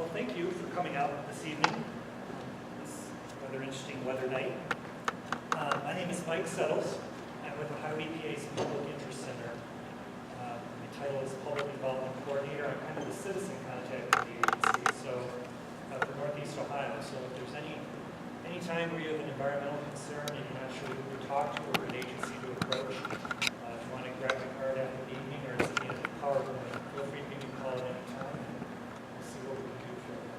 Well, thank you for coming out this evening, this rather interesting weather night. My name is Mike Settles. I'm with Ohio EPA's Public Interest Center. My title is Public Involvement Coordinator. I'm kind of the citizen contact of the agency, so for Northeast Ohio. So if there's any time where you have an environmental concern and you're not sure who to talk to or an agency to approach, if you want to grab a card after the evening or it's at the end of the PowerPoint, feel free to give me a call at any time. We'll see what we can do for you.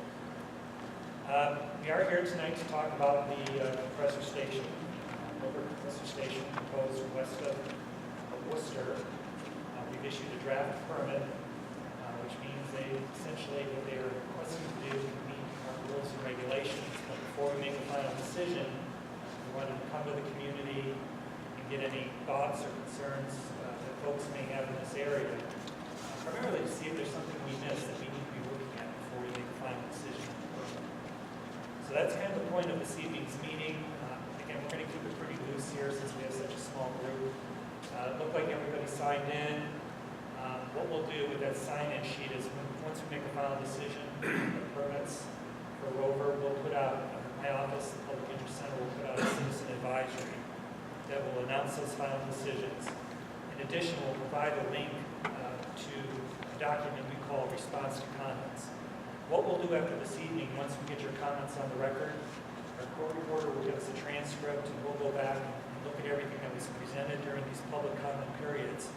We are here tonight to talk about the compressor station, Rover compressor station proposed west of Wooster. We've issued a draft permit, which means essentially what they are requesting to do is meet our rules and regulations. But before we make a final decision, we wanted to come to the community and get any thoughts or concerns that folks may have in this area, primarily to see if there's something we missed that we need to be looking at before we make a final decision. So that's kind of the point of this evening's meeting. Again, we're going to keep it pretty loose here since we have such a small group. It looked like everybody signed in. What we'll do with that sign-in sheet is once we make a final decision, the permits for Rover, we'll put out, my office, the Public Interest Center, will put out a citizen advisory that will announce those final decisions. In addition, we'll provide a link to a document we call response to comments. What we'll do after this evening, once we get your comments on the record, our court reporter will give us a transcript and we'll go back and look at everything that was presented during these public comment periods.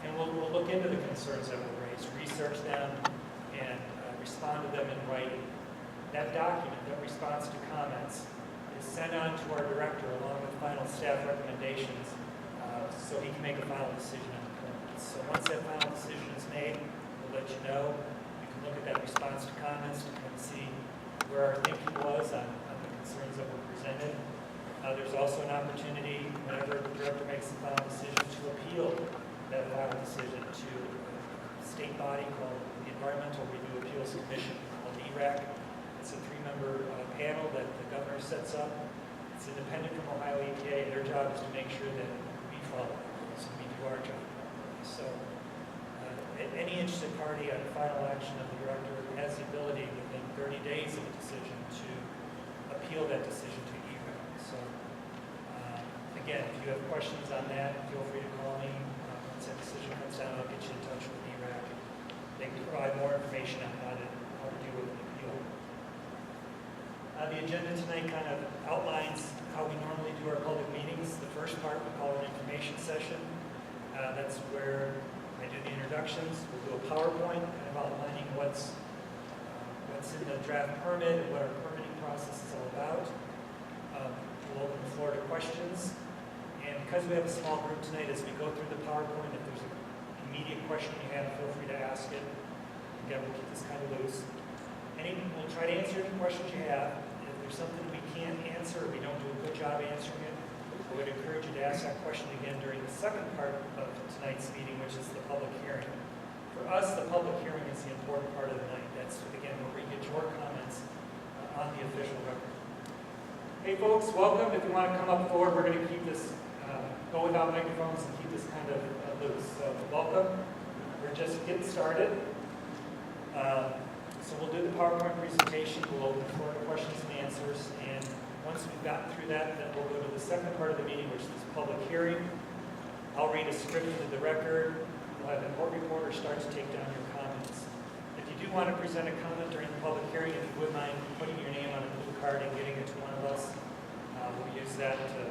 And we'll look into the concerns that were raised, research them, and respond to them in writing. That document, that response to comments, is sent on to our director along with final staff recommendations so he can make a final decision on the permits. So once that final decision is made, we'll let you know. You can look at that response to comments to kind of see where our thinking was on the concerns that were presented. There's also an opportunity, whenever the director makes the final decision, to appeal that final decision to a state body called the Environmental Review Appeals Commission, called ERAC. It's a three-member panel that the governor sets up. It's independent from Ohio EPA. Their job is to make sure that we follow the rules and we do our job. So any interested party on the final action of the director has the ability within 30 days of a decision to appeal that decision to ERAC. So again, if you have questions on that, feel free to call me. Once that decision comes down, I'll get you in touch with ERAC. They can provide more information on how to deal with an appeal. The agenda tonight kind of outlines how we normally do our public meetings. The first part we call an information session. That's where I do the introductions. We'll do a PowerPoint kind of outlining what's in the draft permit and what our permitting process is all about. We'll open the floor to questions. And because we have a small group tonight, as we go through the PowerPoint, if there's an immediate question you have, feel free to ask it. Again, we'll keep this kind of loose. We'll try to answer any questions you have. If there's something we can't answer or we don't do a good job answering it, I would encourage you to ask that question again during the second part of tonight's meeting, which is the public hearing. For us, the public hearing is the important part of the night. That's, again, where we get your comments on the official record. Hey folks, welcome. If you want to come up forward, we're going to keep this go without microphones and keep this kind of loose. So welcome. We're just getting started. So we'll do the PowerPoint presentation. We'll open the floor to questions and answers. And once we've gotten through that, then we'll go to the second part of the meeting, which is public hearing. I'll read a script into the record. We'll have the court reporter start to take down your comments. If you do want to present a comment during the public hearing, if you wouldn't mind putting your name on a blue card and getting it to one of us, we'll use that to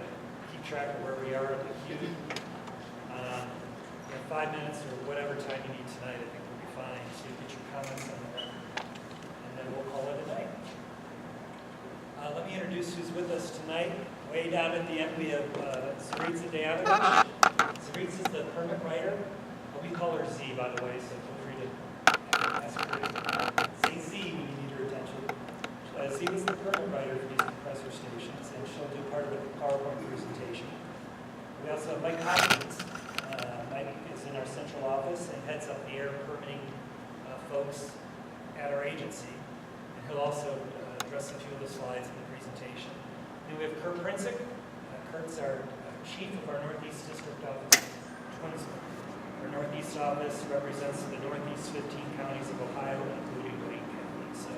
keep track of where we are at the queue. 5 minutes or whatever time you need tonight, I think we'll be fine. So you get your comments on the record. And then we'll call it a night. Let me introduce who's with us tonight. Way down at the end, we have Zarica Dayavich. Zarica is the permit writer. We call her Z, by the way, so feel free to ask her to say Z when you need her attention. Z is the permit writer for these compressor stations, and she'll do part of the PowerPoint presentation. We also have Mike Hopkins. Mike is in our central office and heads up the air permitting folks at our agency. And he'll also address a few of the slides in the presentation. Then we have Kurt Princik. Kurt's our chief of our Northeast District office. Our Northeast office represents the Northeast 15 counties of Ohio, including Wayne County. So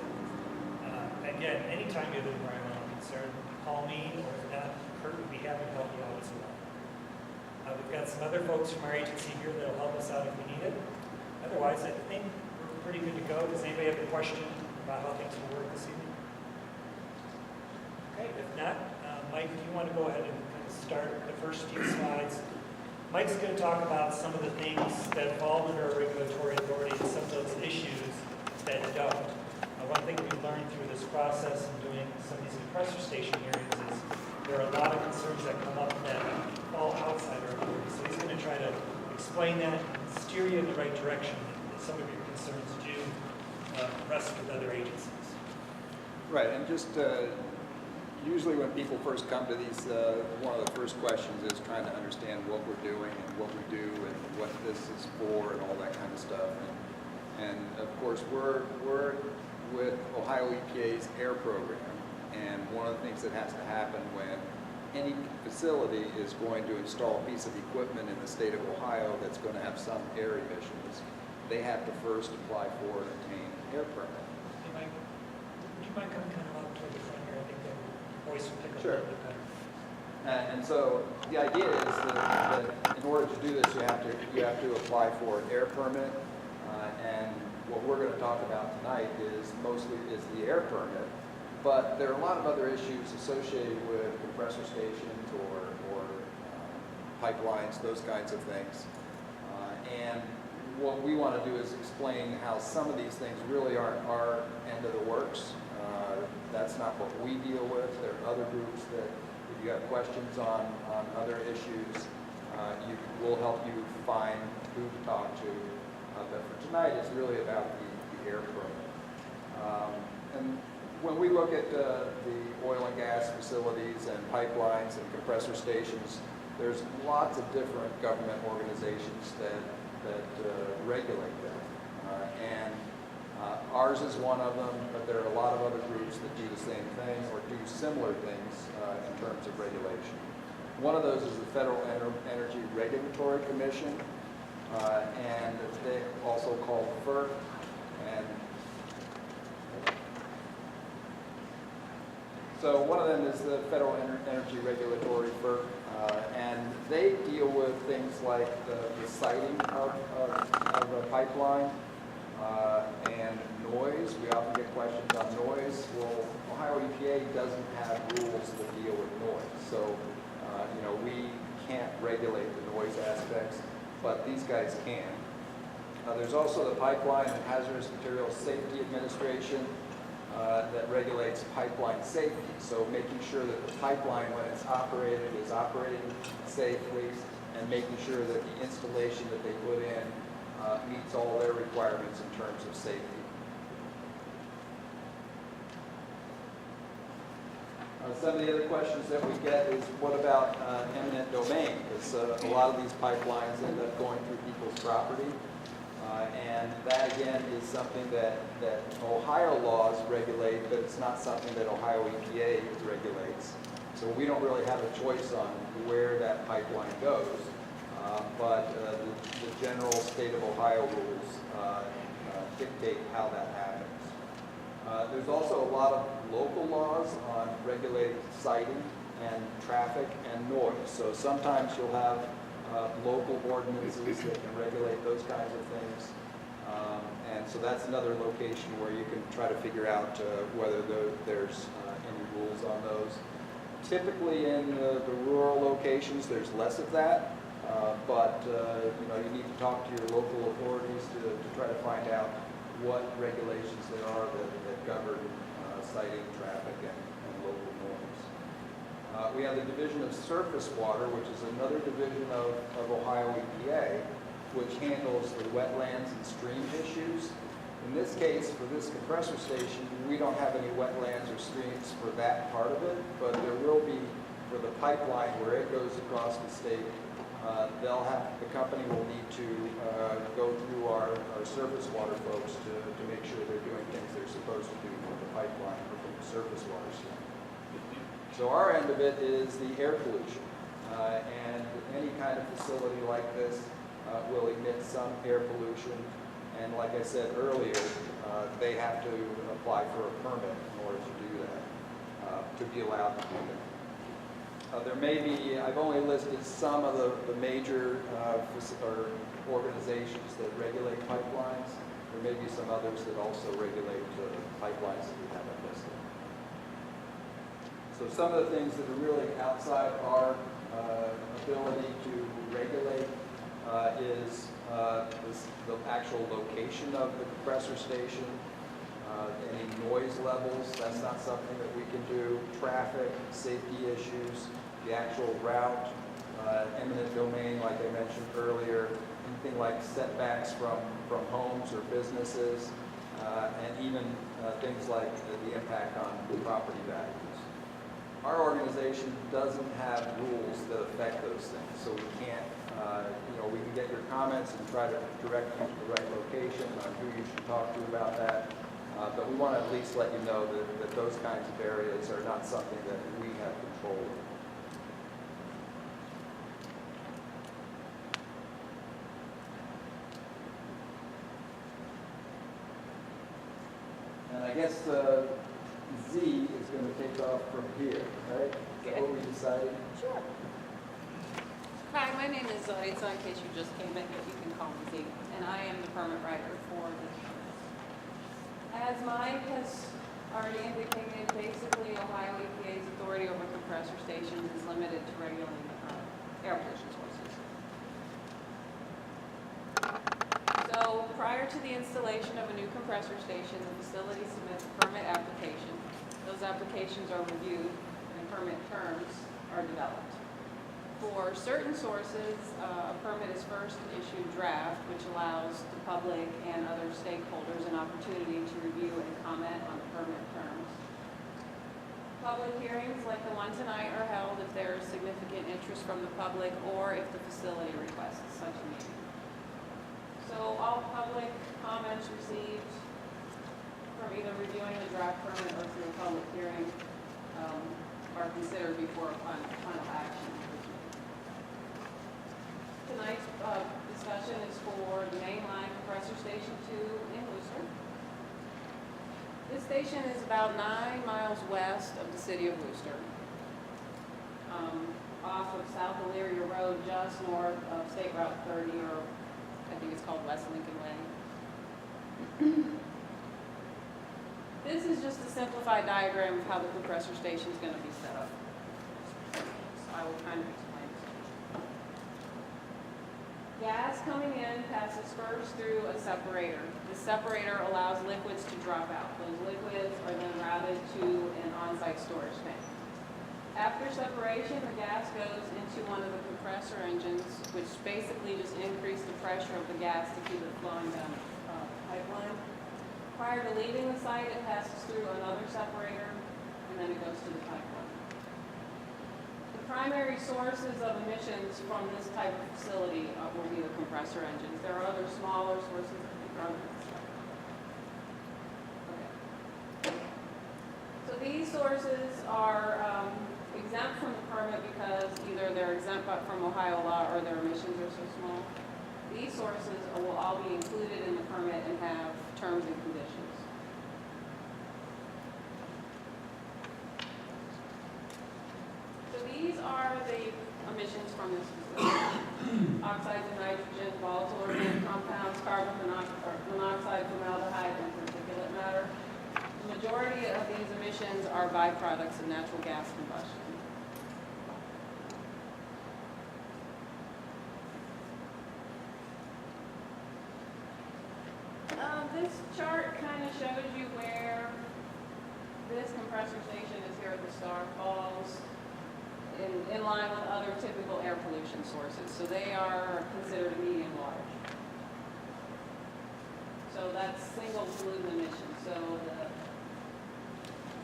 again, anytime you have an environmental concern, call me, or if not, Kurt would be happy to help you out as well. We've got some other folks from our agency here that will help us out if we need it. Otherwise, I think we're pretty good to go. Does anybody have a question about how things will work this evening? Okay, if not, Mike, if you want to go ahead and kind of start the first few slides. Mike's going to talk about some of the things that fall under our regulatory authority and some of those issues that don't. One thing we've learned through this process and doing some of these compressor station hearings is there are a lot of concerns that come up that fall outside our authority. So he's going to try to explain that and steer you in the right direction that some of your concerns do rest with other agencies. Right, and just usually when people first come to these, one of the first questions is trying to understand what we're doing and what we do and what this is for and all that kind of stuff. And of course, we're with Ohio EPA's AIR program, and one of the things that has to happen when any facility is going to install a piece of equipment in the state of Ohio that's going to have some air emissions, they have to first apply for and obtain an air permit. Hey Mike, would you mind coming kind of up toward the front here? I think that voice will pick up Sure. a little bit better. And so the idea is that in order to do this, you have to apply for an air permit, and what we're going to talk about tonight is the air permit. But there are a lot of other issues associated with compressor stations or pipelines, those kinds of things. And what we want to do is explain how some of these things really aren't our end of the works. That's not what we deal with. There are other groups that, if you have questions on other issues, we'll help you find who to talk to. But for tonight, it's really about the air permit. And when we look at the oil and gas facilities and pipelines and compressor stations, there's lots of different government organizations that regulate them. And ours is one of them, but there are a lot of other groups that do the same thing or do similar things in terms of regulation. One of those is the Federal Energy Regulatory Commission, and they also called FERC. And so one of them is the Federal Energy Regulatory, FERC, and they deal with things like the siting of a pipeline and noise. We often get questions on noise. Well, Ohio EPA doesn't have rules that deal with noise, so we can't regulate the noise aspects, but these guys can. There's also the Pipeline and Hazardous Materials Safety Administration that regulates pipeline safety. So making sure that the pipeline, when it's operated, is operating safely, and making sure that the installation that they put in meets all their requirements in terms of safety. Some of the other questions that we get is, what about eminent domain? Because a lot of these pipelines end up going through people's property. And that, again, is something that Ohio laws regulate, but it's not something that Ohio EPA regulates. So we don't really have a choice on where that pipeline goes. But the general state of Ohio rules dictate how that happens. There's also a lot of local laws on regulating siting and traffic and noise. So sometimes you'll have local ordinances that can regulate those kinds of things. And so that's another location where you can try to figure out whether there's any rules on those. Typically in the rural locations, there's less of that. But you need to talk to your local authorities to try to find out what regulations there are that govern siting, traffic, and local noise. We have the Division of Surface Water, which is another division of Ohio EPA, which handles the wetlands and stream issues. In this case, for this compressor station, we don't have any wetlands or streams for that part of it, but there will be for the pipeline where it goes across the state. The company will need to go through our surface water folks to make sure they're doing things they're supposed to do for the pipeline or from the surface water stream. So our end of it is the air pollution. And any kind of facility like this will emit some air pollution. And like I said earlier, they have to apply for a permit in order to do that, to be allowed to do that. There may be, I've only listed some of the major or organizations that regulate pipelines. There may be some others that also regulate pipelines that we haven't listed. So some of the things that are really outside our ability to regulate is the actual location of the compressor station, any noise levels, that's not something that we can do, traffic, safety issues, the actual route, eminent domain, like I mentioned earlier, anything like setbacks from homes or businesses, and even things like the impact on property values. Our organization doesn't have rules that affect those things, so we can't, we can get your comments and try to direct you to the right location on who you should talk to about that, but we want to at least let you know that those kinds of areas are not something that we have control of. And I guess Z is going to take off from here, right? Is that what we decided? Sure. Hi, my name is Zaritza, in case you just came in, but you can call me Z, and I am the permit writer for this permit. As Mike has already indicated, basically Ohio EPA's authority over compressor stations is limited to regulating air pollution sources. So prior to the installation of a new compressor station, the facility submits a permit application. Those applications are reviewed and permit terms are developed. For certain sources, a permit is first issued draft, which allows the public and other stakeholders an opportunity to review and comment on the permit terms. Public hearings like the one tonight are held if there is significant interest from the public or if the facility requests such a meeting. So all public comments received from either reviewing the draft permit or through a public hearing are considered before a final action. Tonight's discussion is for the mainline compressor station 2 in Wooster. This station is about 9 miles west of the city of Wooster, off of South Elyria Road, just north of State Route 30, or I think it's called West Lincoln Way. This is just a simplified diagram of how the compressor station is going to be set up. So I will kind of explain it. Gas coming in passes first through a separator. The separator allows liquids to drop out. Those liquids are then routed to an on-site storage tank. After separation, the gas goes into one of the compressor engines, which basically just increase the pressure of the gas to keep it flowing down the pipeline. Prior to leaving the site, it passes through another separator, and then it goes to the pipeline. The primary sources of emissions from this type of facility will be the compressor engines. There are other smaller sources that we run. Okay. So these sources are exempt from the permit because either they're exempt from Ohio law or their emissions are so small. These sources will all be included in the permit and have terms and conditions. So these are the emissions from this facility. Oxides of nitrogen, volatile organic compounds, carbon monoxide, formaldehyde, and particulate matter. The majority of these emissions are byproducts of natural gas combustion. This chart kind of shows you where this compressor station is here at the star falls in line with other typical air pollution sources. So they are considered medium large. So that's single pollutant emissions. So the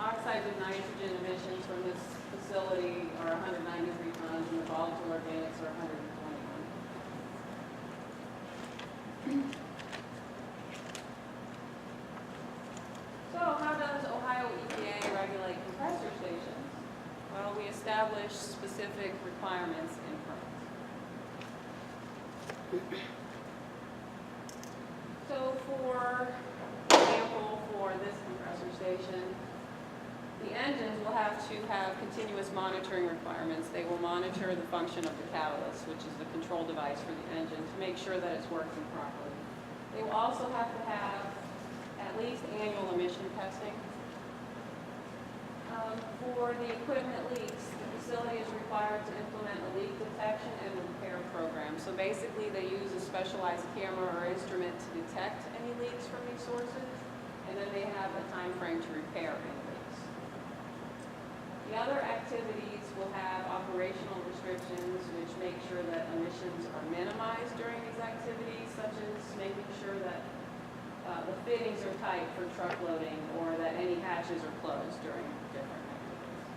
oxides of nitrogen emissions from this facility are 193 tons and the volatile organics are 121. So how does Ohio EPA regulate compressor stations? Well, we establish specific requirements in permits. So to have continuous monitoring requirements. They will monitor the function of the catalyst, which is the control device for the engine, to make sure that it's working properly. They will also have to have at least annual emission testing. For the equipment leaks, the facility is required to implement a leak detection and repair program. So basically, they use a specialized camera or instrument to detect any leaks from these sources, and then they have a time frame to repair any leaks. The other activities will have operational restrictions, which make sure that emissions are minimized during these activities, such as making sure that the fittings are tight for truck loading, or that any hatches are closed during different activities.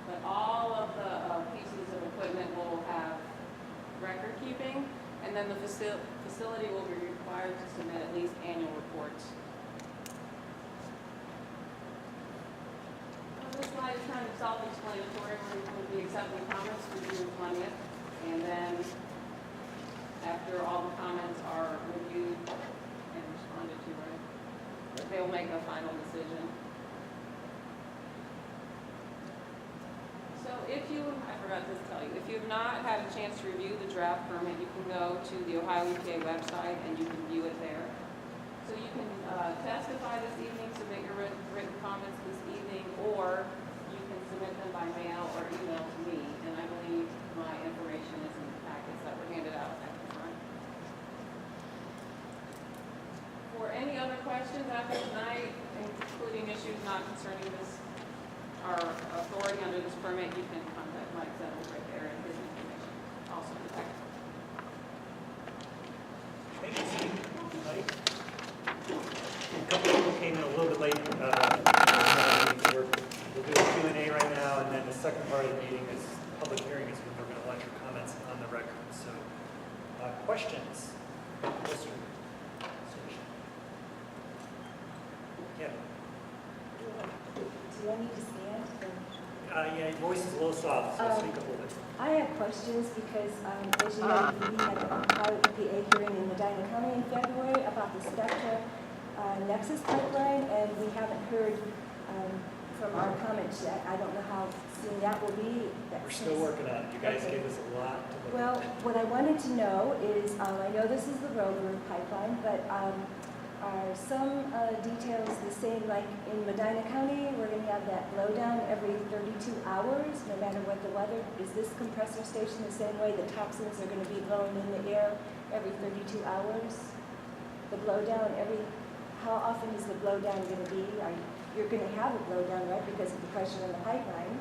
But all of the pieces of equipment will have record keeping, and then the facility will be required to submit at least annual reports. This slide is kind of self-explanatory. We'll be accepting comments for June 20th, and then after all the comments are reviewed and responded to, right, they will make a final decision. So if you, I forgot to tell you, if you have not had a chance to review the draft permit, you can go to the Ohio EPA website and you can view it there. So you can testify this evening, submit your written comments this evening, or you can submit them by mail or email to me. And I believe my information is in the packets that were handed out at the front. For any other questions after tonight, including issues not concerning this, our authority under this permit, you can contact Mike Settles right there, and his information also in the packet. Thank you, Steve. Mike? A couple people came in a little bit late. We'll do a Q&A right now, and then the second part of the meeting is public hearing, is when we're going to let your comments on the record. So, questions? Wooster. Yeah. Do I need to stand? Yeah, your voice is a little soft, so speak up a little bit. I have questions because, as you know, we had a Ohio EPA hearing in Medina County in February about the Spectra Nexus pipeline, and we haven't heard from our comments yet. I don't know how soon that will be. We're still working on it. You guys gave us a lot to look Well, at. what I wanted to know is, I know this is the Rover pipeline, but are some details the same, like in Medina County, we're going to have that blowdown every 32 hours, no matter what the weather? Is this compressor station the same way? The toxins are going to be blowing in the air every 32 hours? The blowdown how often is the blowdown going to be? You're going to have a blowdown, right, because of the pressure in the pipeline?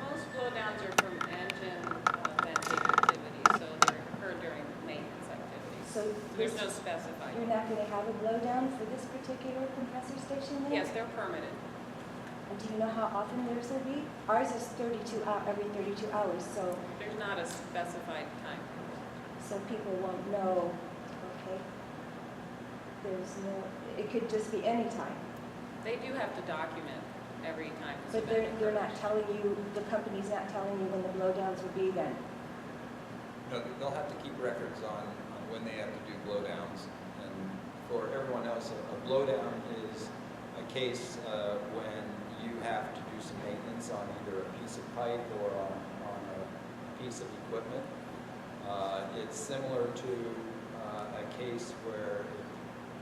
Most blowdowns are from engine venting activities, so they're occurred during maintenance activities. So There's no specified. you're not going to have a blowdown for this particular compressor station then? Yes, they're permitted. And do you know how often theirs will be? Ours is every 32 hours, so There's not a specified time. people won't know, okay? It could just be any time. They do have to document every time. this But event they're not occurs. telling you, the company's not telling you when the blowdowns will be then? No, they'll have to keep records on when they have to do blowdowns. And for everyone else, a blowdown is a case when you have to do some maintenance on either a piece of pipe or on a piece of equipment. It's similar to a case where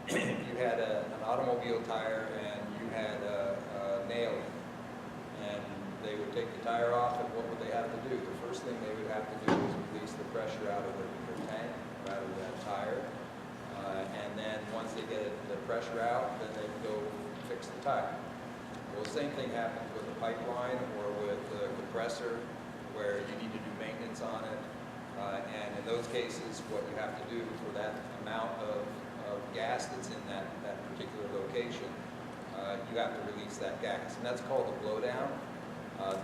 you had an automobile tire and you had a nail in it. And they would take the tire off, and what would they have to do? The first thing they would have to do is release the pressure out of their tank, or out of that tire. And then once they get the pressure out, then they go fix the tire. Well, the same thing happens with a pipeline or with a compressor, where you need to do maintenance on it. And in those cases, what you have to do for that amount of gas that's in that particular location, you have to release that gas. And that's called a blowdown.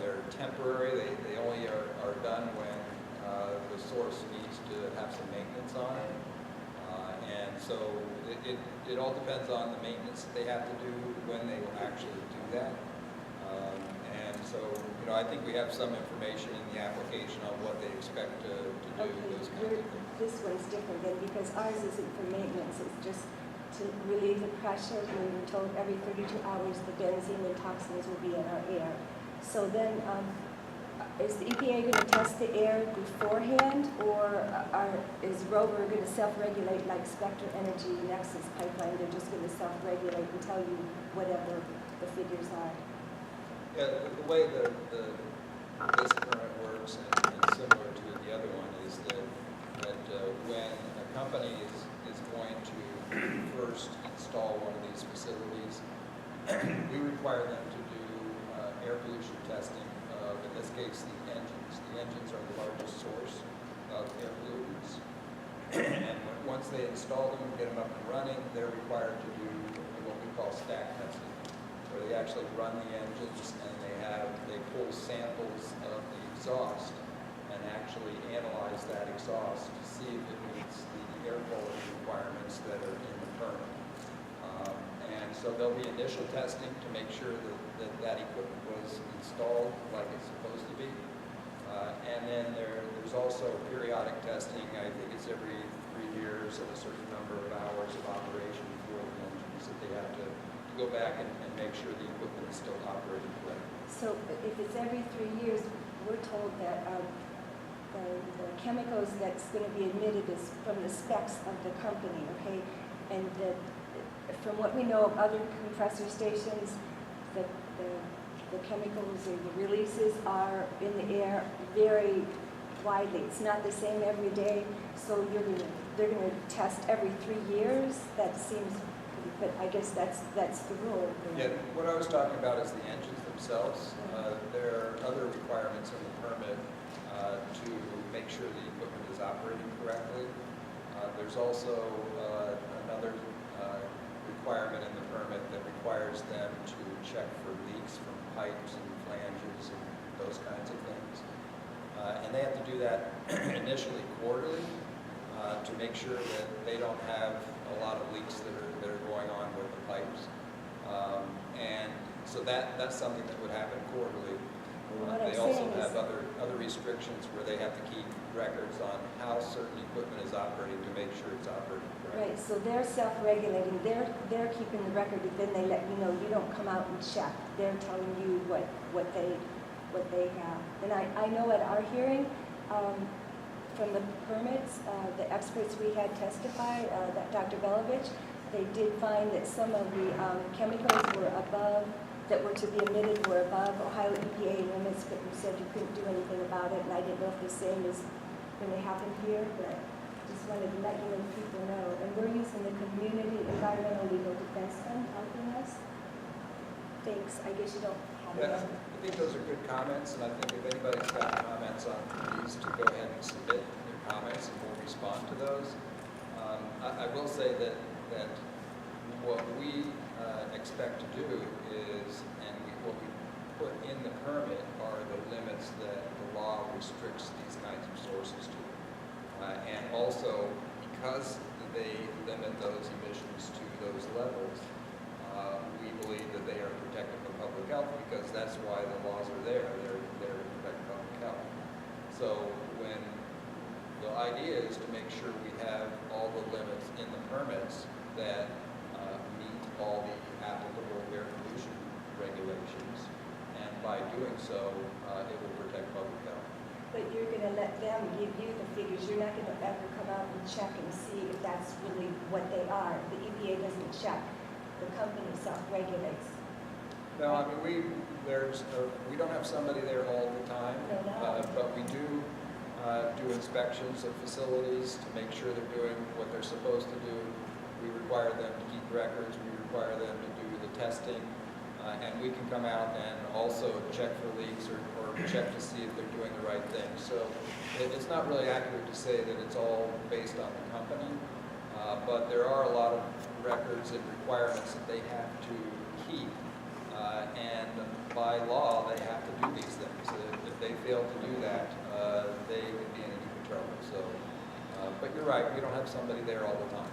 They're temporary. They only are done when the source needs to have some maintenance on it. And so it all depends on the maintenance that they have to do, when they will actually do that. And so, I think we have some information in the application on what they expect to do, those kinds of things. This one's different then, because ours isn't for maintenance, it's just to relieve the pressure. We were told every 32 hours the benzene and toxins will be in our air. So then, is the EPA going to test the air beforehand, or is Rover going to self-regulate like Spectre Energy Nexus pipeline? They're just going to self-regulate and tell you whatever the figures are. Yeah, the way this permit works, and similar to the other one, is that when a company is going to first install one of these facilities, we require them to do air pollution testing of, in this case, the engines. The engines are the largest source of air pollutants. And once they install them and get them up and running, they're required to do what we call stack testing, where they actually run the engines and they pull samples of the exhaust and actually analyze that exhaust to see if it meets the air quality requirements that are in the permit. And so there'll be initial testing to make sure that equipment was installed like it's supposed to be. And then there's also periodic testing. I think it's every 3 years and a certain number of hours of operation for the engines that they have to go back and make sure the equipment is still operating correctly. So if it's every 3 years, we're told that the chemicals that's going to be emitted is from the specs of the company, okay? And that from what we know of other compressor stations, the chemicals or the releases are in the air very widely. It's not the same every day, so they're going to test every 3 years. That seems, but I guess that's the rule. Yeah, what I was talking about is the engines themselves. There are other requirements in the permit to make sure the equipment is operating correctly. There's also another requirement in the permit that requires them to check for leaks from pipes and flanges and those kinds of things. And they have to do that initially quarterly to make sure that they don't have a lot of leaks that are going on with the pipes. And so that's something that would happen quarterly. They also have other restrictions where they have to keep records on how certain equipment is operating to make sure it's operating correctly. Right, so they're self-regulating, they're keeping the record, but then they let you know, you don't come out and check. They're telling you what they have. And I know at our hearing, from the permits, the experts we had testify, that Dr. Belovich, they did find that some of the chemicals were above, that were to be emitted were above Ohio EPA limits, but you said you couldn't do anything about it, and I didn't know if the same is going to happen here, but just wanted to let you know, people know. And we're using the Community Environmental Legal Defense Fund helping us. Thanks, I guess you don't have Yeah, it. I think those are good comments, and I think if anybody's got comments on these, to go ahead and submit your comments, and we'll respond to those. I will say that what we expect to do is, what we put in the permit are the limits that the law restricts these kinds of sources to. And also, because they limit those emissions to those levels, we believe that they are protective of public health, because that's why the laws are there. They're there to protect public health. So when the idea is to make sure we have all the limits in the permits that meet all the applicable air pollution regulations, and by doing so, it will protect public health. But you're going to let them give you the figures. You're not going to ever come out and check and see if that's really what they are. The EPA doesn't check. The company self-regulates. No, I mean, we don't have somebody there all the time, but we do inspections of facilities to make sure they're doing what they're supposed to do. We require them to keep records. We require them to do the testing. And we can come out and also check for leaks or check to see if they're doing the right thing. So it's not really accurate to say that it's all based on the company, but there are a lot of records and requirements that they have to keep. And by law, they have to do these things. If they fail to do that, they could be in deep trouble. So, but you're right, we don't have somebody there all the time.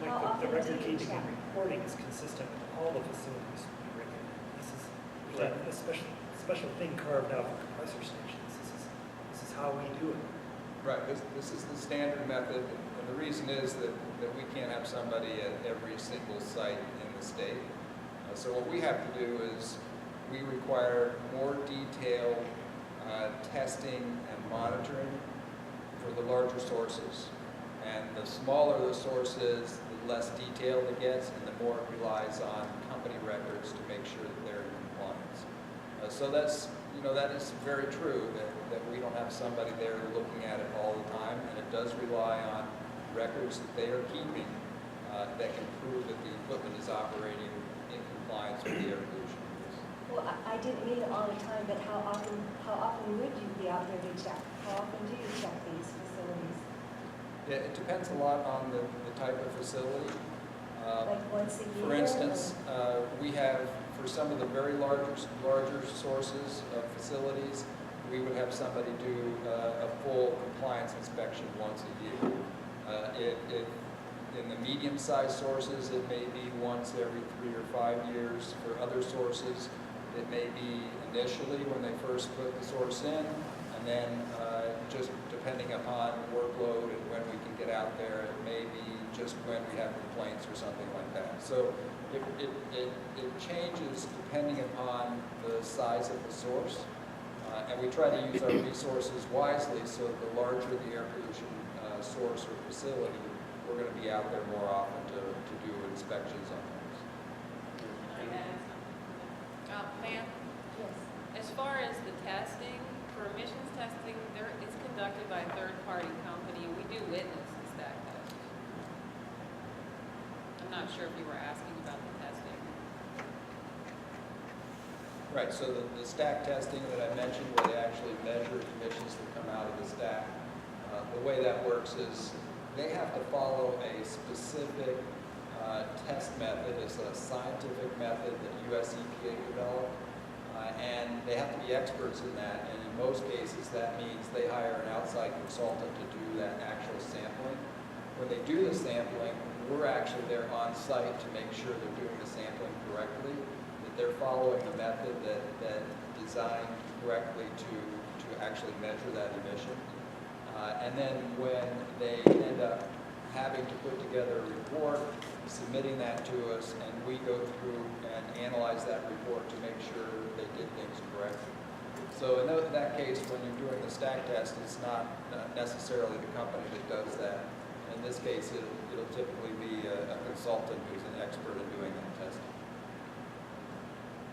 Like the record keeping and reporting is consistent with all the facilities we regulate. This is a special thing carved out for compressor stations. This is how we do it. Right. This is the standard method, and the the reason is that we can't have somebody at every single site in the state. So what we have to do is we require more detailed testing and monitoring for the larger sources. And the smaller the sources, the less detailed it gets, and the more it relies on company records to make sure that they're in compliance. So that's, that is very true, that we don't have somebody there looking at it all the time, and it does rely on records that they are keeping that can prove that the equipment is operating in compliance with the air pollution rules. Well, I didn't mean all the time, but how often would you be out there to check? How often do you check these facilities? Yeah, it depends a lot on the type of facility. Like once a year? For instance, we have, for some of the very larger sources of facilities, we would have somebody do a full compliance inspection once a year. In the medium-sized sources, it may be once every 3 or 5 years. For other sources, it may be initially when they first put the source in, and then just depending upon workload and when we can get out there, it may be just when we have complaints or something like that. So it changes depending upon the size of the source, and we try to use our resources wisely so that the larger the air pollution source or facility, we're going to be out there more often to do inspections on those. Can I add something? Ma'am, Yes. as far as the testing, for emissions testing, it's conducted by a third-party company, and we do witness the stack test. I'm not sure if you were asking about the testing. Right, so the stack testing that I mentioned, where they actually measure emissions that come out of the stack, the way that works is they have to follow a specific test method. It's a scientific method that US EPA developed, and they have to be experts in that, and in most cases that means they hire an outside consultant to do that actual sampling. When they do the sampling, we're actually there on site to make sure they're doing the sampling correctly, that they're following the method that designed correctly to actually measure that emission. And then when they end up having to put together a report, submitting that to us, and we go through and analyze that report to make sure they did things correctly. So in that case, when you're doing the stack test, it's not necessarily the company that does that. In this case, it'll typically be a consultant who's an expert in doing that testing.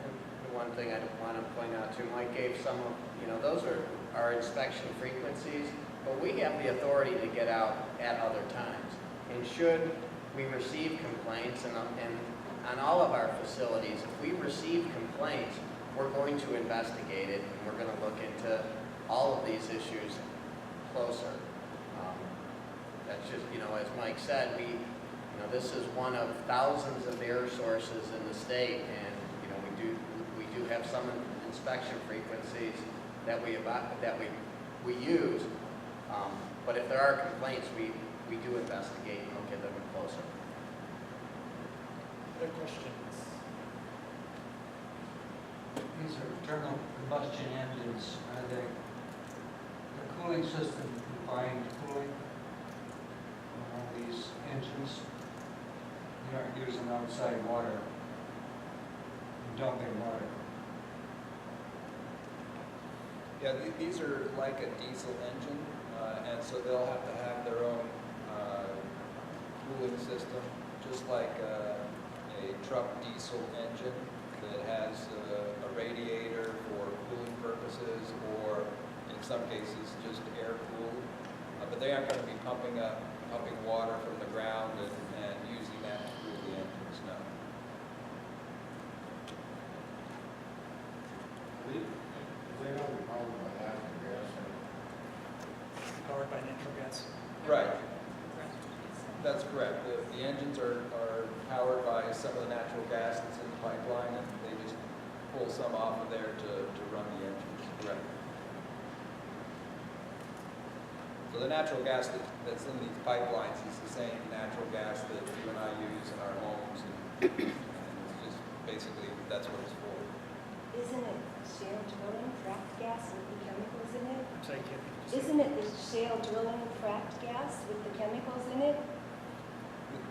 And the one thing I want to point out too, Mike gave some of, those are our inspection frequencies, but we have the authority to get out at other times. And should we receive complaints, and on all of our facilities, if we receive complaints, we're going to investigate it, and we're going to look into all of these issues closer. That's just, as Mike said, this is one of thousands of air sources in the state, and we do have some inspection frequencies that we use. But if there are complaints, we do investigate and look at them closer. Other questions? These are internal combustion engines. Are the cooling system combined cooling on all these engines? You aren't using outside water, dumping water. Yeah, these are like a diesel engine, and so they'll have to have their own cooling system, just like a truck diesel engine that has a radiator for cooling purposes, or in some cases just air cooled. But they aren't going to be pumping water from the ground and using that to cool the engines, no. They don't be powered by natural gas. Powered by natural gas? Right. That's correct. The engines are powered by some of the natural gas that's in the pipeline, and they just pull some off of there to run the engines. Correct. So the natural gas that's in these pipelines is the same natural gas that you and I use in our homes, and it's just basically that's what it's for. Isn't it shale drilling, fracked gas with the chemicals in it? I'm sorry, Kathy, did you say? Isn't it the shale drilling fracked gas with the chemicals in it?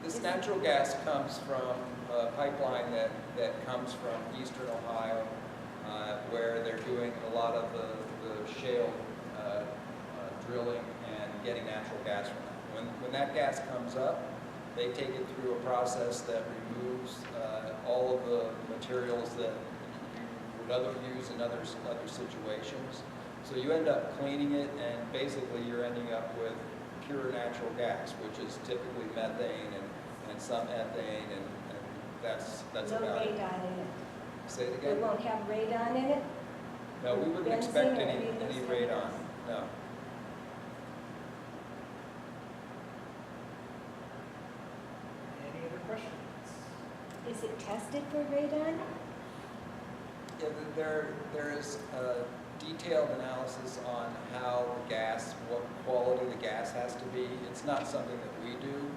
This natural gas comes from a pipeline that comes from eastern Ohio, where they're doing a lot of the shale drilling and getting natural gas from that. When that gas comes up, they take it through a process that removes all of the materials that you would use in other situations. So you end up cleaning it, and basically you're ending up with pure natural gas, which is typically methane and some ethane, and that's No about it. radon in it. Say it It again? won't have radon in it? No, we wouldn't Benzene expect or any of those radon, chemicals? no. Any other questions? Is it tested for radon? Yeah, there is a detailed analysis on how the gas, what quality the gas has to be. It's not something that we do,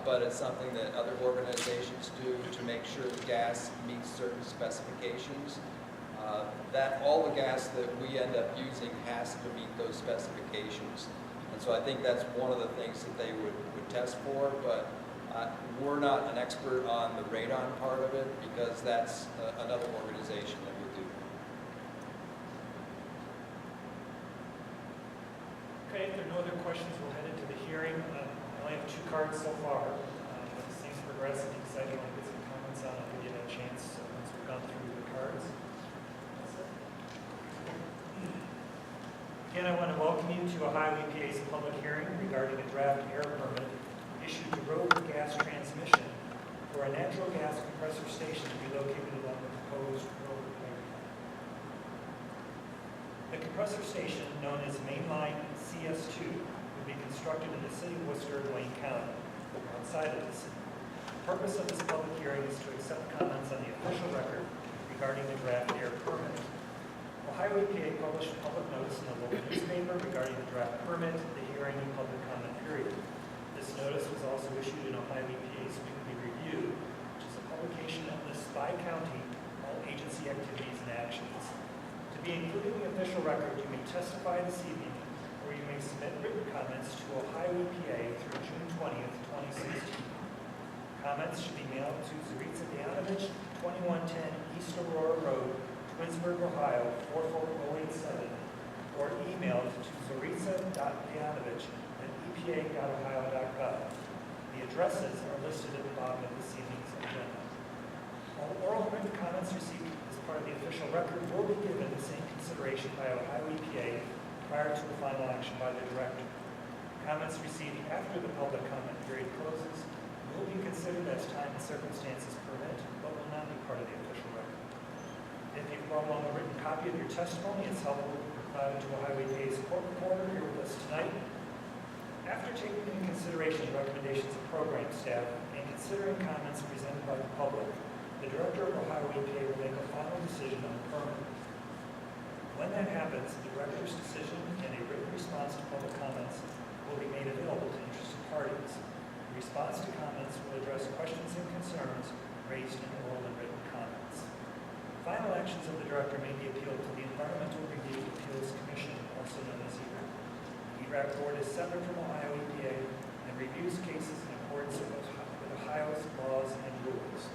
but it's something that other organizations do to make sure the gas meets certain specifications. That all the gas that we end up using has to meet those specifications. And so I think that's one of the things that they would test for, but we're not an expert on the radon part of it, because that's another organization that would do. Okay, if there are no other questions, we'll head into the hearing. I only have 2 cards so far. As things progress, I'm excited to get some comments on it and get a chance once we've gone through the cards. Again, I want to welcome you to Ohio EPA's public hearing regarding a draft air permit issued to Rover gas transmission for a natural gas compressor station to be located along the proposed Rover pipeline. The compressor station, known as Mainline CS2, will be constructed in the city of Wooster, Wayne County, outside of the city. The purpose of this public hearing is to accept comments on the official record regarding the draft air permit. Ohio EPA published a public notice in the local newspaper regarding the draft permit, the hearing, and public comment period. This notice was also issued in Ohio EPA's weekly review, which is a publication that lists by county all agency activities and actions. To be included in the official record, you may testify this evening, or you may submit written comments to Ohio EPA through June 20th, 2016. Comments should be mailed to Zaritza Dayanovich, 2110 East Aurora Road, Twinsburg, Ohio, 44087, or emailed to zaritza.dayanovich@epa.ohio.gov. The addresses are listed at the bottom of this evening's agenda. All oral and written comments received as part of the official record will be given the same consideration by Ohio EPA prior to the final action by the director. Comments received after the public comment period closes will be considered as time and circumstances permit, but will not be part of the official record. If you've brought along a written copy of your testimony, it's helpful to provide to Ohio EPA's court reporter here with us tonight. After taking into consideration the recommendations of program staff and considering comments presented by the public, the director of Ohio EPA will make a final decision on the permit. When that happens, the director's decision and a written response to public comments will be made available to interested parties. The response to comments will address questions and concerns raised in oral and written comments. Final actions of the director may be appealed to the Environmental Review Appeals Commission, also known as ERAC. The ERAC board is separate from Ohio EPA and reviews cases in accordance with Ohio's laws and rules.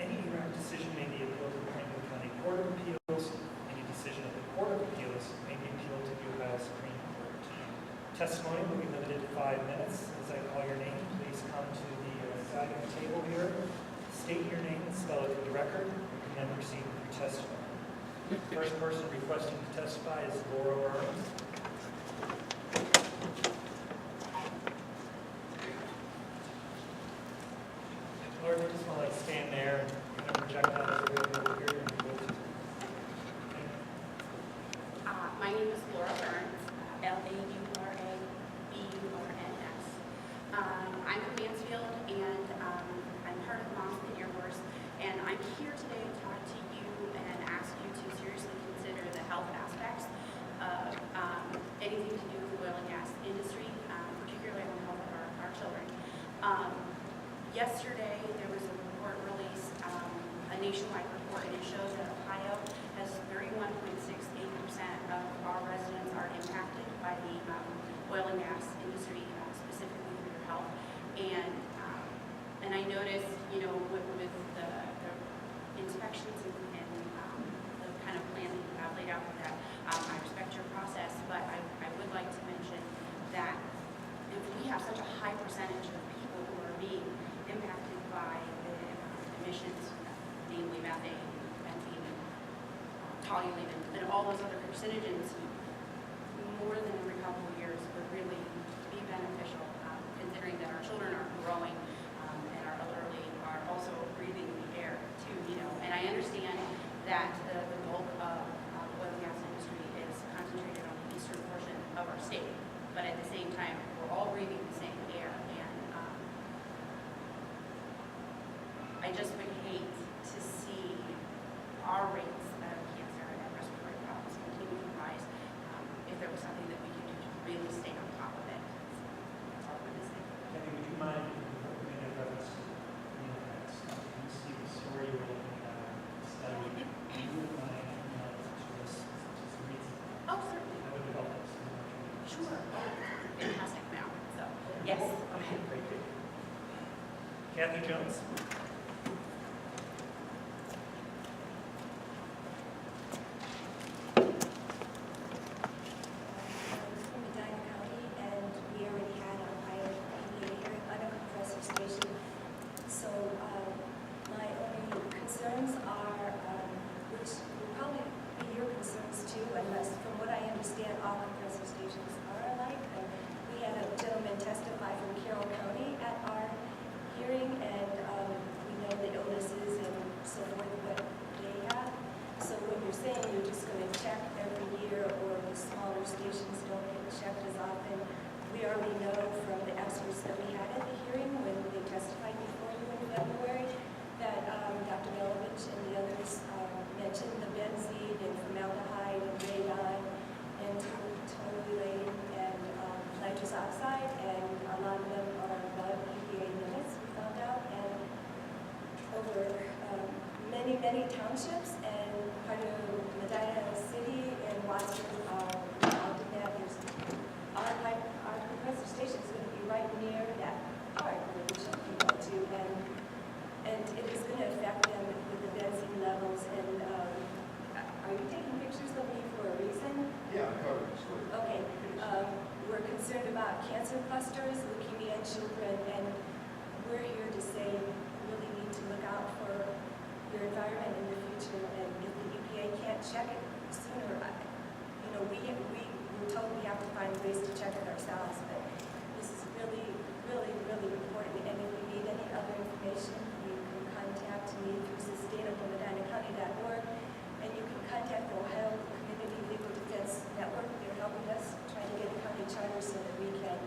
Any ERAC decision may be appealed to the Franklin County Court of Appeals. Any decision of the Court of Appeals may be appealed to the Ohio Supreme Court. Testimony will be limited to 5 minutes. As I call your name, please come to the side of the table here. State your name and spell it for the record. You can then proceed with your testimony. The first person requesting to testify is Laura Burns. Laura, you just want to stand there and project out as we're going over here. And go to. My name is Laura Burns, Laurabeurns. I'm from Mansfield, and I'm part of the Moms and Air Force, and I'm here today to talk to you and ask you to seriously consider the health aspects of anything to do with the oil and gas industry, particularly on the health of our children. Yesterday, there was a report released, a nationwide report, and it shows that Ohio has 31.68% of our residents are impacted by the oil and gas industry, specifically for your health. And I noticed, you know, with the inspections and the kind of plan that you have laid out for that, I respect your process, but I would like to mention that if we have such a high percentage of people who are being impacted by the emissions, namely methane, benzene, toluene, and all those other carcinogens, more than every couple of years would really be beneficial, considering that our children are growing and our elderly are also breathing the air too, you know. And I understand that the bulk of the oil and gas industry is concentrated on the eastern portion of our state, but at the same time, we're all breathing the same air, and I just would hate to see our rates of cancer and respiratory problems continue to rise if there was something that we could do to really stay on top of it. That's all I'm going to say. Kathy, would you mind opening a reference to the impacts? You see the story you're looking at, study, you would mind email to us just reason. Oh, certainly. That would help us. Sure. Fantastic now. So, yes. Okay, great. Kathy Jones? From Medina County, and we already had our Ohio EPA hearing on a compressor station. So my only concerns are, which will probably be your concerns too, unless, from what I understand, all compressor stations are alike. And we had a gentleman testify from Carroll County at our hearing, and we know the illnesses and so forth that they have. So when you're saying you're just going to check every year, or the smaller stations don't get checked as often, we already know from the experts that we had at the hearing when they testified before you in February that Dr. Milovich and the others mentioned the benzene and formaldehyde and radon and toluene and nitrous oxide, and a lot of them are above EPA limits, we found out, and over many townships, and part of Medina City and Wooster are involved in that. There's our compressor station is going to be right near that part where the children go to, and it is going to affect them with the benzene levels. And are you taking pictures of me for a reason? Yeah, I covered this with you. Okay. We're concerned about cancer clusters, leukemia in children, and we're here to say you really need to look out for your environment in the future. And if the EPA can't check it sooner, you know, we're told we have to find ways to check it ourselves. But this is really, really, really important. And if you need any other information, you can contact me through sustainablemedinacounty.org, and you can contact the Ohio Community Legal Defense Network. They're helping us try to get a county charter so that we can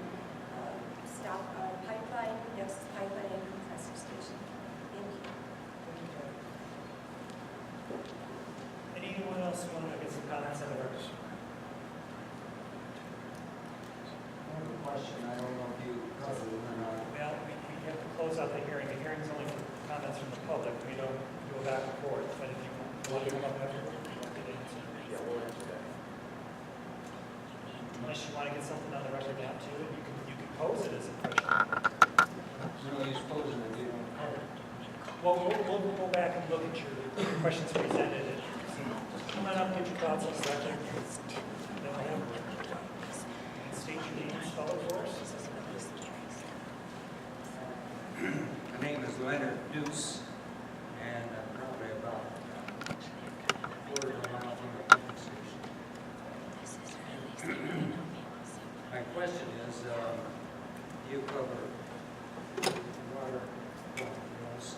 stop our pipeline, next pipeline and compressor station. Thank you. Anyone else want to get some comments on the record? I have a question, I don't know if you covered it or not. Well, we have to close out the hearing. The hearing's only for comments from the public. We don't go back and forth. But if you want to come up after, Yeah, we'll answer that. unless you want to get something on the record now too, you can pose it as a question. No use posing it, you don't cover it. Well, we'll go back and look at your questions presented. And come on up, get your thoughts on the record. Then we'll have state your name, spell it for us. My name is Leonard Deuce, and I'm probably about a quarter of a mile from the pumping station. My question is, you cover water wells.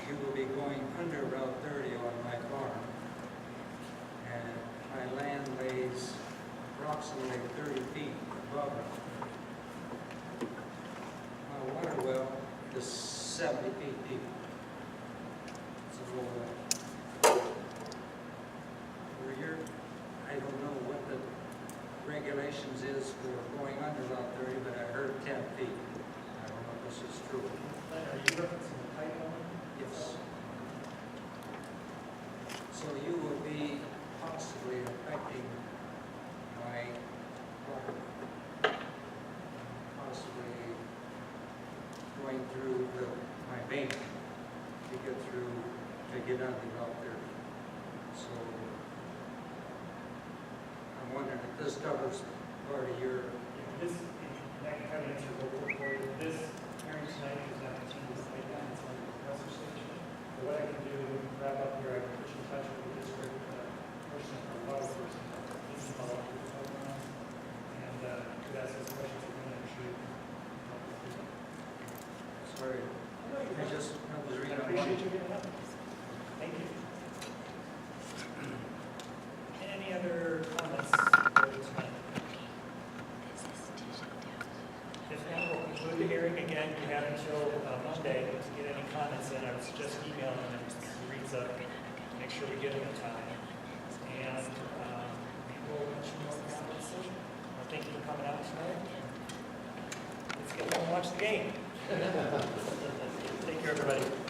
You will be going under Route 30 on my farm, and my land lays approximately 30 feet above it. My water going through my bank to get through, to get on the out there. So I'm wondering if this covers part of your, This, and I can kind of answer both for you. This hearing tonight is not continuing this pipeline, it's on the compressor station. So what I can do, we can wrap up here, I can put you in touch with the district person, or water person, he's involved with the pipeline. And could ask those questions again, I'm sure you can help us do that. sorry, I was I reading appreciate one. you getting up. Thank you. Any other comments for tonight? If not, we'll conclude the hearing. Again, you have until Monday to get any comments in. I would suggest emailing them to reads up, make sure we get them in time. And we'll let you know the final decision. Well, thank you for coming out tonight. Let's get home and watch the game. Take care, everybody.